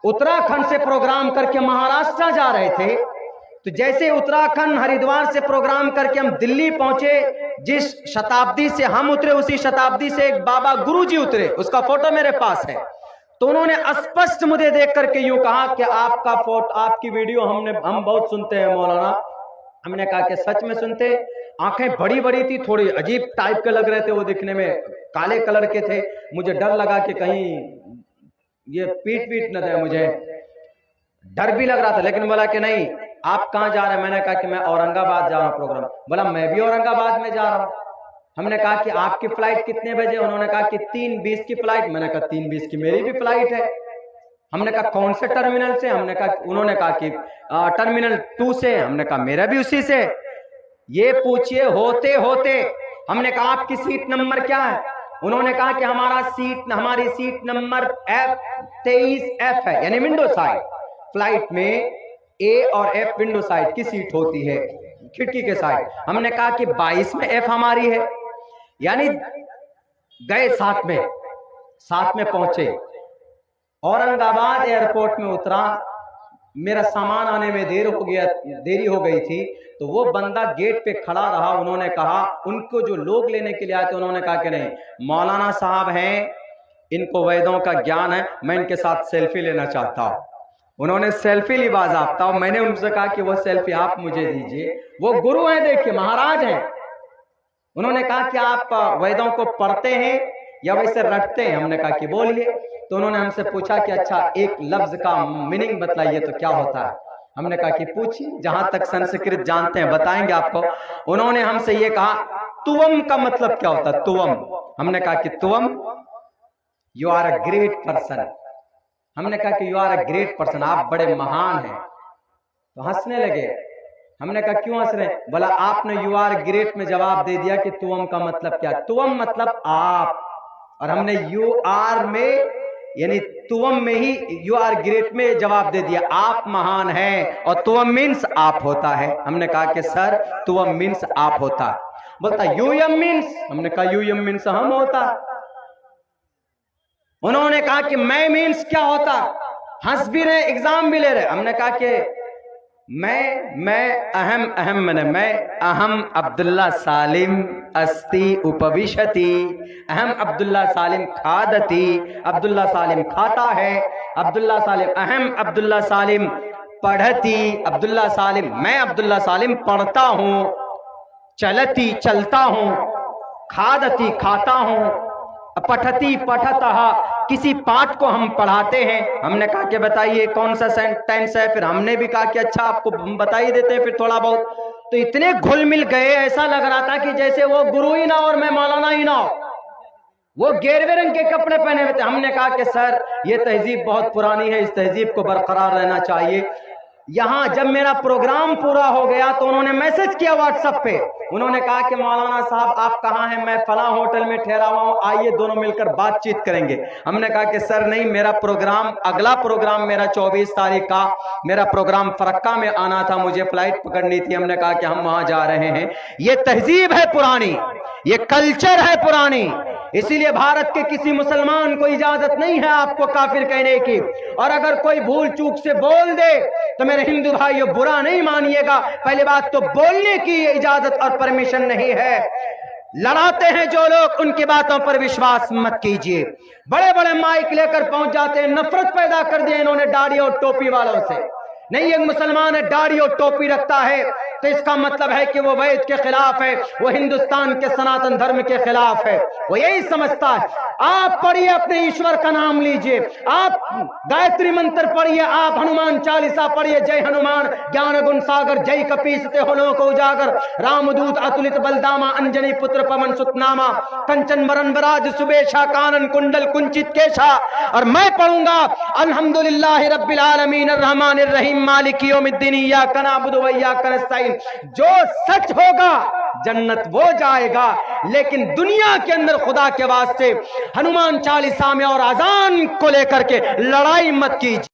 उत्तराखंड से प्रोग्राम करके महाराष्ट्र जा रहे थे, तो जैसे उत्तराखंड हरिद्वार से प्रोग्राम करके हम दिल्ली पहुंचे, जिस शताब्दी से हम उतरे उसी शताब्दी से एक बाबा गुरुजी उतरे, उसका फोटो मेरे पास है। तो उन्होंने स्पष्ट मुझे देख करके यूं कहा कि आपका फोटो, आपकी वीडियो हम बहुत सुनते हैं मौलाना। हमने कहा कि सच में सुनते? आंखें बड़ी बड़ी थी, थोड़ी अजीब टाइप के लग रहे थे वो, दिखने में काले कलर के थे। मुझे डर लगा कि कहीं ये पीट न दे, मुझे डर भी लग रहा था। लेकिन बोला कि नहीं, आप कहाँ जा रहे हैं? मैंने कहा कि मैं औरंगाबाद जा रहा हूँ प्रोग्राम। बोला मैं भी औरंगाबाद में जा रहा हूँ। हमने कहा कि आपकी फ्लाइट कितने बजे? उन्होंने कहा कि 3:20 की फ्लाइट। मैंने कहा 3:20 की मेरी भी फ्लाइट है। हमने कहा कौन से टर्मिनल से? उन्होंने कहा कि टर्मिनल 2 से। हमने कहा मेरा भी उसी से। ये पूछिए होते होते हमने कहा आपकी सीट नंबर क्या है? उन्होंने कहा कि हमारी सीट नंबर F23F है, यानी विंडो साइड। फ्लाइट में A और F विंडो साइड की सीट होती है, खिड़की के साइड। हमने कहा कि 22 में F हमारी है, यानी गए साथ में पहुंचे। औरंगाबाद एयरपोर्ट में उतरा, मेरा सामान आने में देरी हो गई थी। तो वो बंदा गेट पे खड़ा रहा। उन्होंने कहा, उनको जो लोग लेने के लिए आए थे, उन्होंने कहा कि नहीं, मौलाना साहब हैं, इनको वेदों का ज्ञान है, मैं इनके साथ सेल्फी लेना चाहता हूं। उन्होंने सेल्फी ली बाज़ाब्ता। मैंने उनसे कहा कि वो सेल्फी आप मुझे दीजिए, वो गुरु हैं, देखिए महाराज हैं। उन्होंने कहा कि आप वेदों को पढ़ते हैं या वैसे रटते हैं? हमने कहा कि बोलिए। तो उन्होंने हमसे पूछा कि अच्छा एक लफ्ज का मीनिंग बताइए तो क्या होता है? हमने कहा कि पूछिए, जहां तक संस्कृत जानते हैं बताएंगे आपको। उन्होंने हमसे ये कहा, तुवम का मतलब क्या होता है? तुवम। हमने कहा कि Tuvam you are a great person. हमने कहा कि you are a great person, आप बड़े महान हैं। तो हंसने लगे। हमने कहा क्यों हंस रहे? बोला आपने यू आर ग्रेट में जवाब दे दिया कि तुवम का मतलब क्या? तुवम मतलब आप, और हमने यू आर में यानी तुवम में ही यू आर ग्रेट में जवाब दे दिया, आप महान हैं, और तुवम मीन्स आप होता है। हमने कहा कि सर तुवम मीन्स आप होता है। बोलता यूएम मीन्स। हमने कहा यूएम मीन्स हम होता। उन्होंने कहा कि मैं मीन्स क्या होता? हंस भी रहे, एग्जाम भी ले रहे। हमने कहा कि मैं अहम अब्दुल्ला सालिम अस्ति उपविशति, अहम अब्दुल्ला सालिम खादती, अब्दुल्ला सालिम खाता है, अब्दुल्ला सालिम, अहम अब्दुल्ला सालिम पढ़ती, अब्दुल्ला सालिम, मैं अब्दुल्ला सालिम पढ़ता हूं, चलती चलता हूं, खादती खाता हूं, पठती पठतः किसी पाठ को हम पढ़ाते हैं। हमने कहा कि बताइए कौन सा सेंटेंस है? फिर हमने भी कहा कि अच्छा आपको हम बता ही देते हैं फिर थोड़ा बहुत। तो इतने घुल मिल गए, ऐसा लग रहा था कि जैसे वो गुरु ही ना और मैं मौलाना ही ना हो। वो गेरुए रंग के कपड़े पहने हुए थे। हमने कहा कि सर ये तहजीब बहुत पुरानी है, इस तहजीब को बरकरार रहना चाहिए। यहां जब मेरा प्रोग्राम पूरा हो गया तो उन्होंने मैसेज किया व्हाट्सएप पे। उन्होंने कहा कि मौलाना साहब आप कहाँ हैं? मैं फलां होटल में ठहरा हुआ हूं, आइए दोनों मिलकर बातचीत करेंगे। हमने कहा कि सर नहीं, मेरा प्रोग्राम, अगला प्रोग्राम मेरा 24 तारीख का मेरा प्रोग्राम फरक्का में आना था, मुझे फ्लाइट पकड़नी थी। हमने कहा कि हम वहां जा रहे हैं। ये तहजीब है पुरानी, ये कल्चर है पुरानी, इसीलिए भारत के किसी मुसलमान को इजाजत नहीं है आपको काफिर कहने की। और अगर कोई भूल चूक से बोल दे तो मेरे हिंदू भाइयों बुरा नहीं मानिएगा, पहली बात तो बोलने की इजाजत और परमिशन नहीं है। लड़ाते हैं जो लोग, उनकी बातों पर विश्वास मत कीजिए। बड़े बड़े माइक लेकर पहुंच जाते हैं। नफरत पैदा कर दिया इन्होंने दाढ़ी और टोपी वालों से। नहीं, एक मुसलमान है दाढ़ी और टोपी रखता है तो इसका मतलब है कि वो वैद के खिलाफ है, वो हिंदुस्तान के सनातन धर्म के खिलाफ है, वो यही समझता है। आप पढ़िए, अपने ईश्वर का नाम लीजिए, आप गायत्री मंत्र पढ़िए, आप हनुमान चालीसा पढ़िए, जय हनुमान ज्ञान गुण सागर, जय कपीसते होलों को उजागर, रामदूत अतुलित बलदामा, अंजनी पुत्र पवन सुतनामा, कंचन वरण वराज सुबेशा, कानन कुंडल कुंचित केशा। और मैं पढ़ूंगा अल्हम्दुलिल्लाह रब्बिल आलमीन अर्रहमानिर रहीम मालिकी यौमिद्दीन इय्याका नअबुदु व इय्याका नस्तईन। जो सच होगा जन्नत वो जाएगा, लेकिन दुनिया के अंदर खुदा के वास्ते हनुमान चालीसा में और अजान को लेकर के लड़ाई मत कीजिए।